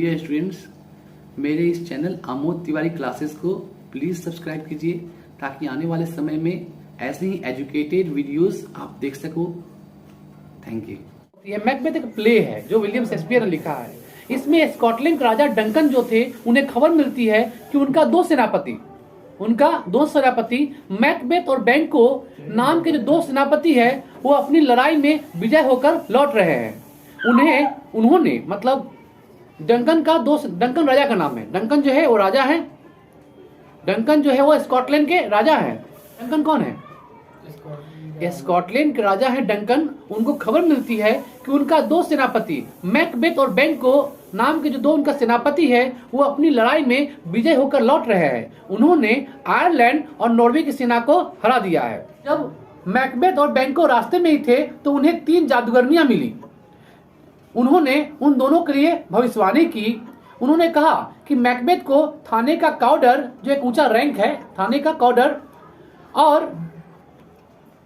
Dear students, मेरे इस channel Amod Tiwari classes को प्लीज सब्सक्राइब कीजिए ताकि आने वाले समय में ऐसे ही एजुकेटेड वीडियोस आप देख सको। Thank you. ये मैकबेथ एक प्ले है जो विलियम शेक्सपियर ने लिखा है। इसमें स्कॉटलैंड के राजा डंकन जो थे, उन्हें खबर मिलती है कि उनका दो सेनापति मैकबेथ और बैंको नाम के जो दो सेनापति है वो अपनी लड़ाई में विजय होकर लौट रहे हैं। उन्होंने मतलब डंकन राजा का नाम है। डंकन जो है वो राजा है। डंकन जो है वो स्कॉटलैंड के राजा है। डंकन कौन है? स्कॉटलैंड के राजा है डंकन। उनको खबर मिलती है कि उनका दो सेनापति मैकबेथ और बैंको नाम के जो दो उनका सेनापति है वो अपनी लड़ाई में विजय होकर लौट रहे हैं। उन्होंने आयरलैंड और नॉर्वे की सेना को हरा दिया है। जब मैकबेथ और बैंको रास्ते में ही थे तो उन्हें 3 जादूगरनियां मिली। उन्होंने उन दोनों के लिए भविष्यवाणी की। उन्होंने कहा कि मैकबेथ को थाने का कॉर्डर, जो एक ऊंचा रैंक है, थाने का कॉर्डर, और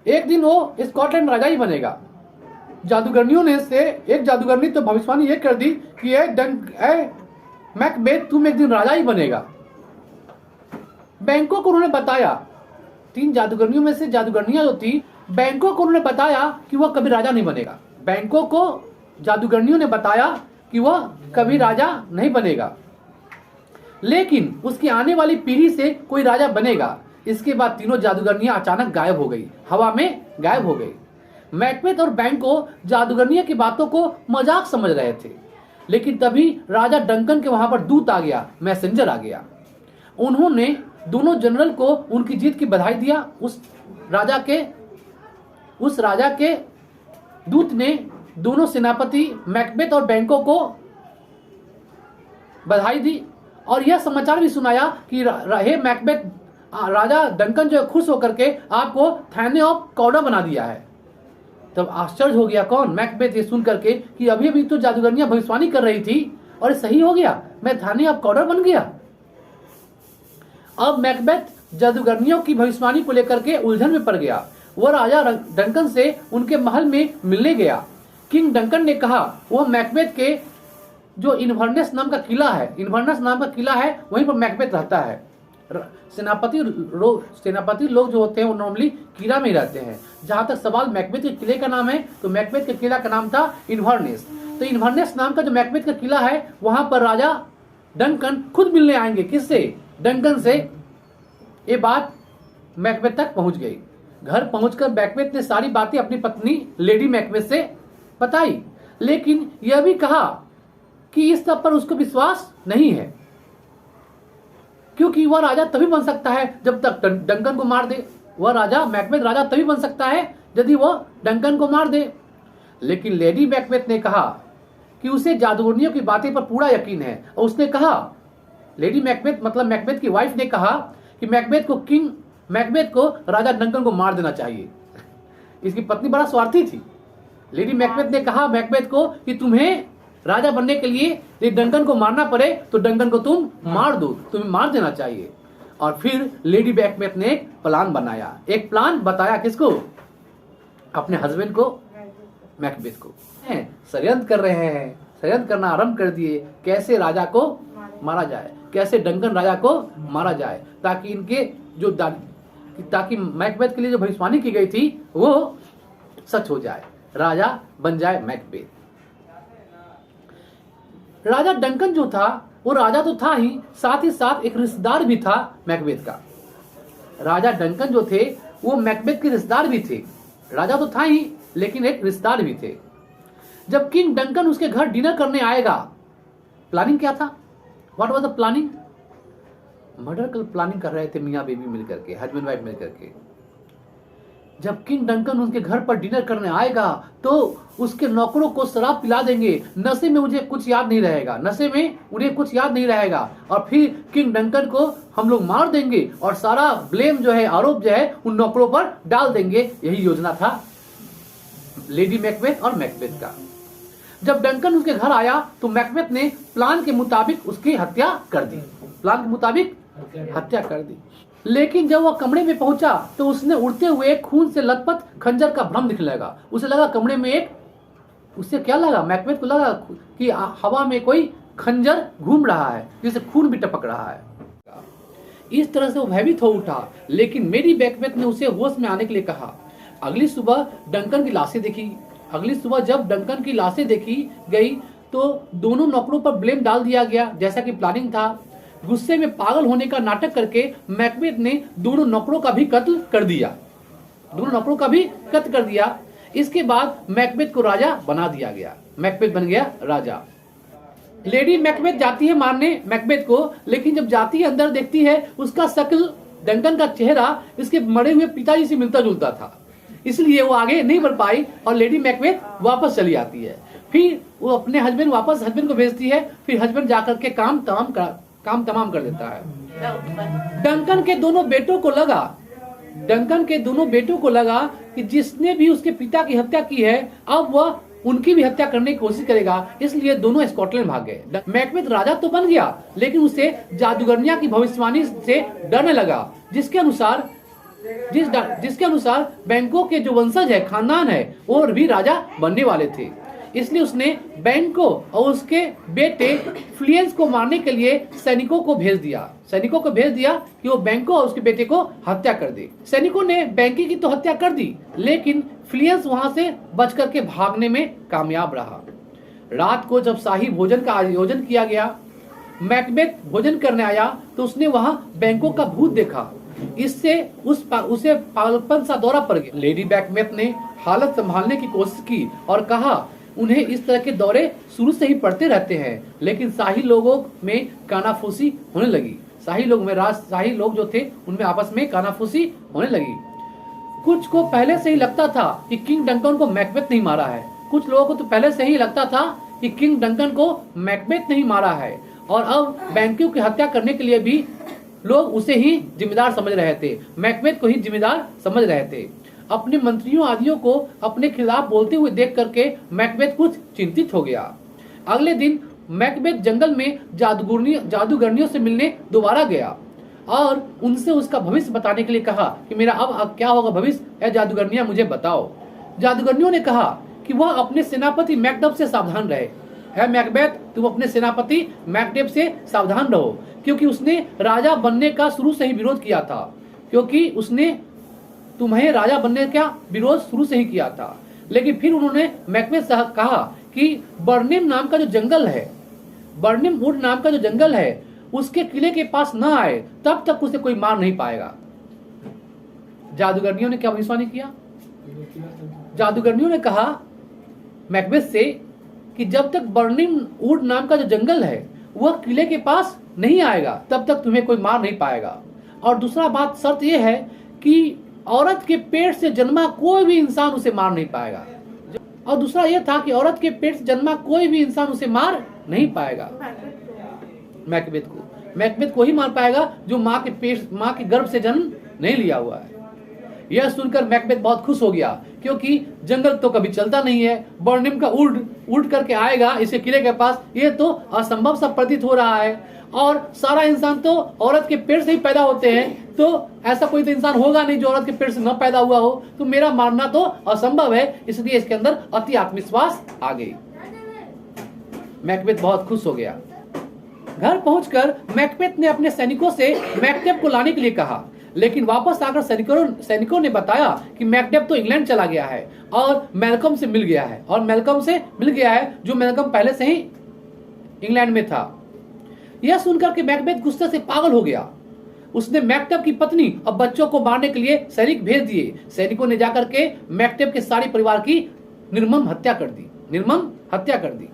एक दिन वो स्कॉटलैंड राजा ही बनेगा। जादूगरनियों ने से एक जादूगरनी तो भविष्यवाणी ये कर दी कि मैकबेथ तुम एक दिन राजा ही बनेगा। बैंको को उन्होंने बताया, 3 जादूगरनियों में से जादूगरनियां जो थी, बैंको को उन्होंने बताया कि वह कभी राजा नहीं बनेगा। बैंको को जादूगरनियों ने बताया कि वह कभी राजा नहीं बनेगा, लेकिन उसकी आने वाली पीढ़ी से कोई राजा बनेगा। इसके बाद तीनों जादूगरनियां अचानक गायब हो गई, हवा में गायब हो गई। मैकबेथ और बैंको जादूगरनियों की बातों को मजाक समझ रहे थे, लेकिन तभी राजा डंकन के वहां पर दूत आ गया, मैसेंजर आ गया। उन्होंने दोनों जनरल को उनकी जीत की बधाई दिया। उस राजा के दूत ने दोनों सेनापति मैकबेथ और बैंको को बधाई दी और यह समाचार भी सुनाया कि हे मैकबेथ, राजा डंकन जो है खुश होकर के आपको थाने ऑफ कॉर्डर बना दिया है। तब आश्चर्य हो गया कौन? मैकबेथ ये सुन करके कि अभी अभी तो जादूगरनियां भविष्यवाणी कर रही थी और सही हो गया, मैं थाने ऑफ कॉर्डर बन गया। अब मैकबेथ जादूगरनियों की भविष्यवाणी को लेकर के उलझन में पड़ गया। वह राजा डंकन से उनके महल में मिलने गया। किंग डंकन ने कहा वह मैकबेथ के जो इन्वर्नेस नाम का किला है, वहीं पर मैकबेथ रहता है। सेनापति लोग जो होते हैं वो नॉर्मली किला में ही रहते हैं। जहां तक सवाल मैकबेथ के किले का नाम है, तो मैकबेथ के किला का नाम था इन्वर्नेस। तो इन्वर्नेस नाम का जो मैकबेथ का किला है, वहां पर राजा डंकन खुद मिलने आएंगे। किससे? डंकन से। ये बात मैकबेथ तक पहुंच गई। घर पहुंचकर मैकबेथ ने सारी बातें अपनी पत्नी लेडी मैकबेथ से बताई, लेकिन यह भी कहा कि इस सब पर उसको विश्वास नहीं है, क्योंकि वह राजा तभी बन सकता है जब तक डंकन को मार दे। मैकबेथ राजा तभी बन सकता है यदि वह डंकन को मार दे। लेकिन लेडी मैकबेथ ने कहा कि उसे जादूगरनियों की बातें पर पूरा यकीन है, और उसने कहा, लेडी मैकबेथ मतलब मैकबेथ की वाइफ ने कहा कि मैकबेथ को राजा डंकन को मार देना चाहिए। इसकी पत्नी बड़ा स्वार्थी थी। लेडी मैकबेथ ने कहा मैकबेथ को कि तुम्हें राजा बनने के लिए यदि डंकन को मारना पड़े तो डंकन को तुम मार दो, तुम्हें मार देना चाहिए। और फिर लेडी मैकबेथ ने एक प्लान बनाया, एक प्लान बताया। किसको? अपने हस्बैंड को, मैकबेथ को। षड्यंत्र कर रहे हैं, षड्यंत्र करना आरंभ कर दिए, कैसे राजा को मारा जाए, कैसे डंकन राजा को मारा जाए, ताकि मैकबेथ के लिए जो भविष्यवाणी की गई थी वो सच हो जाए, राजा बन जाए मैकबेथ। राजा डंकन जो था वो राजा तो था ही, साथ ही साथ एक रिश्तेदार भी था मैकबेथ का। राजा डंकन जो थे वो मैकबेथ के रिश्तेदार भी थे। राजा तो था ही, लेकिन एक रिश्तेदार भी थे। जब किंग डंकन उसके घर डिनर करने आएगा, प्लानिंग क्या था? What was the planning? Murder की प्लानिंग कर रहे थे मियाँ बीवी मिलकर के, हस्बैंड वाइफ मिलकर के। जब किंग डंकन उनके घर पर डिनर करने आएगा तो उसके नौकरों को शराब पिला देंगे। नशे में उन्हें कुछ याद नहीं रहेगा, और फिर किंग डंकन को हम लोग मार देंगे और सारा ब्लेम जो है, आरोप जो है, उन नौकरों पर डाल देंगे। यही योजना था लेडी मैकबेथ और मैकबेथ का। जब डंकन उसके घर आया तो मैकबेथ ने प्लान के मुताबिक उसकी हत्या कर दी। लेकिन जब वह कमरे में पहुंचा तो उसने उड़ते हुए खून से लथपथ खंजर का भ्रम दिखने लगा। उसे लगा कमरे में उससे क्या लगा? मैकबेथ को लगा कि हवा में कोई खंजर घूम रहा है, जिससे खून भी टपक रहा है। इस तरह से वो भयभीत हो उठा, लेकिन मेरी मैकबेथ ने उसे होश में आने के लिए कहा। अगली सुबह डंकन की लाशें देखी। अगली सुबह जब डंकन की लाशें देखी गई तो दोनों नौकरों पर ब्लेम डाल दिया गया, जैसा कि प्लानिंग था। गुस्से में पागल होने का नाटक करके मैकबेथ ने दोनों नौकरों का भी कत्ल कर दिया। इसके बाद मैकबेथ को राजा बना दिया गया। मैकबेथ बन गया राजा। लेडी मैकबेथ जाती है मारने मैकबेथ को, लेकिन जब जाती है अंदर देखती है उसका शक्ल, डंकन का चेहरा इसके मरे हुए पिताजी से मिलता जुलता था, इसलिए वो आगे नहीं बढ़ पाई और लेडी मैकबेथ वापस चली आती है। फिर वो अपने हस्बैंड को भेजती है। फिर हस्बैंड जाकर के काम तमाम कर देता है। डंकन के दोनों बेटों को लगा कि जिसने भी उसके पिता की हत्या की है अब वह उनकी भी हत्या करने की कोशिश करेगा, इसलिए दोनों स्कॉटलैंड भाग गए। मैकबेथ राजा तो बन गया, लेकिन उसे जादूगरनिया की भविष्यवाणी से डरने लगा, जिसके अनुसार बैंको के जो वंशज है, खानदान है, वो भी राजा बनने वाले थे। इसलिए उसने बैंको और उसके बेटे फ्लियंस को मारने के लिए सैनिकों को भेज दिया कि वो बैंको और उसके बेटे को हत्या कर दे। सैनिकों ने बैंकी की तो हत्या कर दी, लेकिन फ्लियंस वहां से बच करके भागने में कामयाब रहा। रात को जब शाही भोजन का आयोजन किया गया, मैकबेथ भोजन करने आया तो उसने वहां बैंको का भूत देखा। इससे उसे पागलपन सा दौरा पड़ गया। लेडी मैकबेथ ने हालत संभालने की कोशिश की और कहा उन्हें इस तरह के दौरे शुरू से ही पड़ते रहते हैं, लेकिन शाही लोगों में कानाफूसी होने लगी। शाही लोग जो थे उनमें आपस में कानाफूसी होने लगी। कुछ को पहले से ही लगता था कि किंग डंकन को मैकबेथ नहीं मारा है। कुछ लोगों को तो पहले से ही लगता था कि किंग डंकन को मैकबेथ नहीं मारा है, और अब बैंकियों की हत्या करने के लिए भी लोग उसे ही जिम्मेदार समझ रहे थे, मैकबेथ को ही जिम्मेदार समझ रहे थे। अपने मंत्रियों आदियों को अपने खिलाफ बोलते हुए देख करके मैकबेथ कुछ चिंतित हो गया। अगले दिन मैकबेथ जंगल में जादूगरनियों से मिलने दोबारा गया और उनसे उसका भविष्य बताने के लिए कहा कि मेरा अब क्या होगा भविष्य, है जादूगरनियां मुझे बताओ। जादूगरनियों ने कहा कि वह अपने सेनापति मैकडफ से सावधान रहे। है मैकबेथ, तुम अपने सेनापति मैकडेफ से सावधान रहो, क्योंकि उसने राजा बनने का शुरू से ही विरोध किया था, क्योंकि उसने तुम्हें राजा बनने का विरोध शुरू से ही किया था। लेकिन फिर उन्होंने मैकबेथ से कहा कि बर्निम नाम का जो जंगल है उसके किले के पास न आए, तब तक उसे कोई मार नहीं पाएगा। जादूगरनियों ने क्या भविष्यवाणी किया? जादूगरनियों ने कहा मैकबेथ से कि जब तक बर्निम वुड नाम का जो जंगल है वह किले के पास नहीं आएगा, तब तक तुम्हें कोई मार नहीं पाएगा। और दूसरा बात, शर्त यह है कि औरत के पेट से जन्मा कोई भी इंसान उसे मार नहीं पाएगा। और दूसरा यह था कि औरत के पेट से जन्मा कोई भी इंसान उसे मार नहीं पाएगा। मैकबेथ को ही मार पाएगा जो माँ के गर्भ से जन्म नहीं लिया हुआ है। यह सुनकर मैकबेथ बहुत खुश हो गया, क्योंकि जंगल तो कभी चलता नहीं है, बर्निम का उड़ करके आएगा इसके किले के पास, यह तो असंभव सा प्रतीत हो रहा है। और सारा इंसान तो औरत के पेट से ही पैदा होते हैं, तो ऐसा कोई तो इंसान होगा नहीं जो औरत के पेट से न पैदा हुआ हो, तो मेरा मारना तो असंभव है। इसलिए इसके अंदर अति आत्मविश्वास आ गई। मैकबेथ बहुत खुश हो गया। घर पहुंचकर मैकबेथ ने अपने सैनिकों से मैकडेफ को लाने के लिए कहा, लेकिन वापस आकर सैनिकों ने बताया कि मैकडेफ तो इंग्लैंड चला गया है और मैल्कम से मिल गया है, जो मैल्कम पहले से ही इंग्लैंड में था। यह सुनकर के मैकबेथ गुस्से से पागल हो गया। उसने मैकडेफ की पत्नी और बच्चों को मारने के लिए सैनिक भेज दिए। सैनिकों ने जाकर के मैकडेफ के सारे परिवार की निर्मम हत्या कर दी।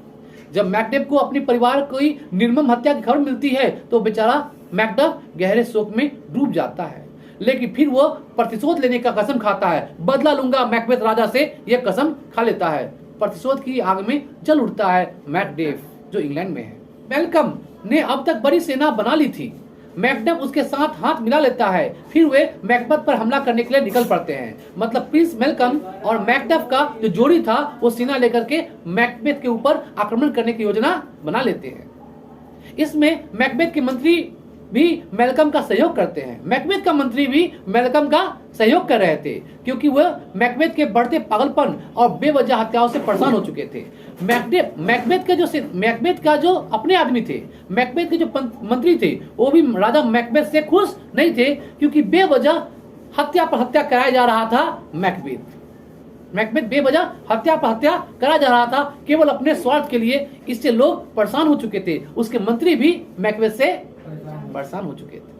जब मैकडेफ को अपने परिवार की निर्मम हत्या की खबर मिलती है तो बेचारा मैकडेफ गहरे शोक में डूब जाता है। लेकिन फिर वो प्रतिशोध लेने का कसम खाता है। बदला लूंगा मैकबेथ राजा से, यह कसम खा लेता है। प्रतिशोध की आग में जल उठता है मैकडेफ, जो इंग्लैंड में है। मैल्कम ने अब तक बड़ी सेना बना ली थी। मैकडेफ उसके साथ हाथ मिला लेता है। फिर वे मैकबेथ पर हमला करने के लिए निकल पड़ते हैं। मतलब प्रिंस मैल्कम और मैकडेफ का जो जोड़ी था वो सेना लेकर के मैकबेथ के ऊपर आक्रमण करने की योजना बना लेते हैं। इसमें मैकबेथ के मंत्री भी मैल्कम का सहयोग करते हैं। मैकबेथ का मंत्री भी मैल्कम का सहयोग कर रहे थे क्योंकि वह मैकबेथ के बढ़ते पागलपन और बेवजह हत्याओं से परेशान हो चुके थे। मैकबेथ का जो अपने आदमी थे, मैकबेथ के जो मंत्री थे, वो भी राजा मैकबेथ से खुश नहीं थे क्योंकि बेवजह हत्या पर हत्या कराया जा रहा था। मैकबेथ बेवजह हत्या पर हत्या करा जा रहा था केवल अपने स्वार्थ के लिए। इससे लोग परेशान हो चुके थे। उसके मंत्री भी मैकबेथ से परेशान हो चुके थे।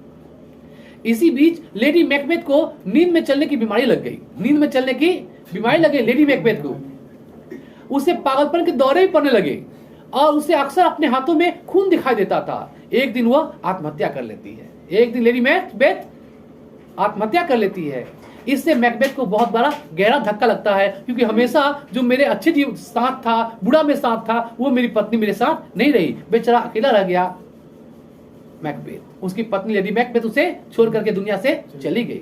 इसी बीच लेडी मैकबेथ को नींद में चलने की बीमारी लग गई। नींद में चलने की बीमारी लग गई लेडी मैकबेथ को। उसे पागलपन के दौरे भी पड़ने लगे और उसे अक्सर अपने हाथों में खून दिखाई देता था। एक दिन वह आत्महत्या कर लेती है। एक दिन लेडी मैकबेथ आत्महत्या कर लेती है। इससे मैकबेथ को बहुत बड़ा गहरा धक्का लगता है क्योंकि हमेशा जो मेरे अच्छे साथ था, बुरा में साथ था, वो मेरी पत्नी मेरे साथ नहीं रही। बेचारा अकेला रह गया मैकबेथ। उसकी पत्नी लेडी मैकबेथ उसे छोड़ करके दुनिया से चली गई।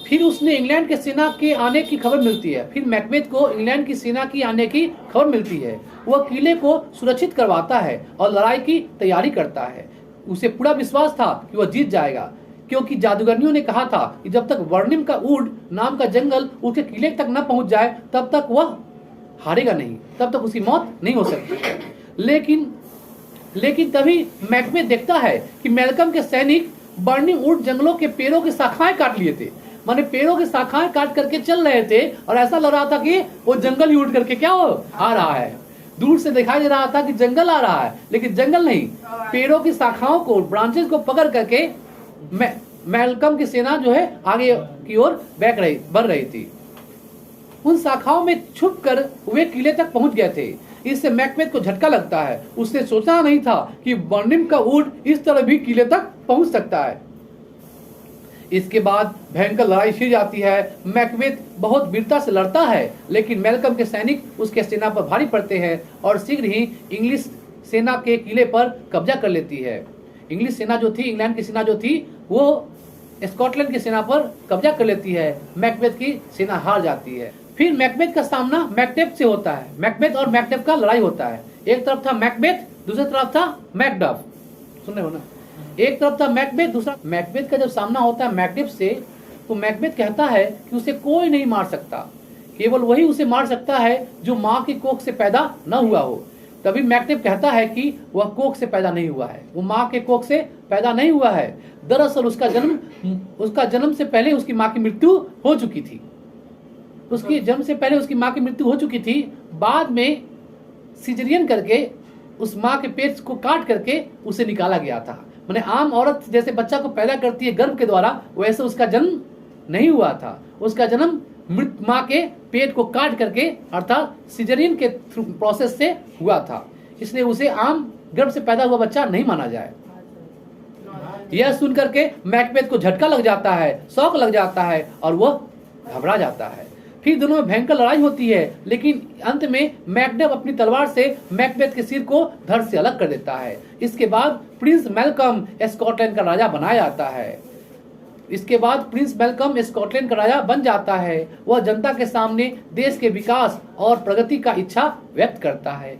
फिर उसने इंग्लैंड के सेना के आने की खबर मिलती है। फिर मैकबेथ को इंग्लैंड की सेना की आने की खबर मिलती है। वह किले को सुरक्षित करवाता है और लड़ाई की तैयारी करता है। उसे पूरा विश्वास था कि वह जीत जाएगा क्योंकि जादूगरनियों ने कहा था कि जब तक वर्निम का वुड नाम का जंगल उसके किले तक न पहुंच जाए तब तक वह हारेगा नहीं, तब तक उसकी मौत नहीं हो सकती। लेकिन तभी मैकबेथ देखता है कि मैल्कम के सैनिक बर्निंग वुड जंगलों के पेड़ों की शाखाएं काट लिए थे। माने पेड़ों की शाखाएं काट करके चल रहे थे और ऐसा लग रहा था कि वो जंगल ही उठ करके क्या आ रहा है। दूर से दिखाई दे रहा था कि जंगल आ रहा है, लेकिन जंगल नहीं, पेड़ों की शाखाओं को, ब्रांचेस को पकड़ करके मैल्कम की सेना जो है आगे की ओर बढ़ रही थी। उन शाखाओं में छुपकर वे किले तक पहुंच गए थे। इससे मैकबेथ को झटका लगता है। उसने सोचा नहीं था कि बर्निम का वुड इस तरह भी किले तक पहुंच सकता है। इसके बाद भयंकर लड़ाई छिड़ जाती है। मैकबेथ बहुत वीरता से लड़ता है, लेकिन मैल्कम के सैनिक उसके सेना पर भारी पड़ते हैं और शीघ्र ही इंग्लिश सेना के किले पर कब्जा कर लेती है। इंग्लिश सेना जो थी, इंग्लैंड की सेना जो थी, वो स्कॉटलैंड की सेना पर कब्जा कर लेती है। मैकबेथ की सेना हार जाती है। फिर मैकबेथ का सामना मैकडेफ से होता है। मैकबेथ और मैकडेफ का लड़ाई होता है। एक तरफ था मैकबेथ, दूसरी तरफ था मैकडफ। सुन रहे हो ना? एक तरफ था मैकबेथ, दूसरा मैकबेथ का जब सामना होता है मैकडेफ से, तो मैकबेथ कहता है कि उसे कोई नहीं मार सकता, केवल वही उसे मार सकता है जो माँ की कोख से पैदा न हुआ हो। तभी मैकडेफ कहता है कि वह कोख से पैदा नहीं हुआ है, वो माँ के कोख से पैदा नहीं हुआ है। दरअसल उसका जन्म से पहले उसकी माँ की मृत्यु हो चुकी थी। उसके जन्म से पहले उसकी माँ की मृत्यु हो चुकी थी। बाद में सिजरियन करके उस माँ के पेट को काट करके उसे निकाला गया था। माने आम औरत जैसे बच्चा को पैदा करती है गर्भ के द्वारा, वैसे उसका जन्म नहीं हुआ था। उसका जन्म मृत माँ के पेट को काट करके अर्थात सिजरियन के प्रोसेस से हुआ था, इसलिए उसे आम गर्भ से पैदा हुआ बच्चा नहीं माना जाए। यह सुनकर के मैकबेथ को झटका लग जाता है, शौक लग जाता है और वह घबरा जाता है। फिर दोनों में भयंकर लड़ाई होती है, लेकिन अंत में मैकडेफ अपनी तलवार से मैकबेथ के सिर को धड़ से अलग कर देता है। इसके बाद प्रिंस मैल्कम स्कॉटलैंड का राजा बनाया जाता है। इसके बाद प्रिंस मैल्कम स्कॉटलैंड का राजा बन जाता है। वह जनता के सामने देश के विकास और प्रगति का इच्छा व्यक्त करता है।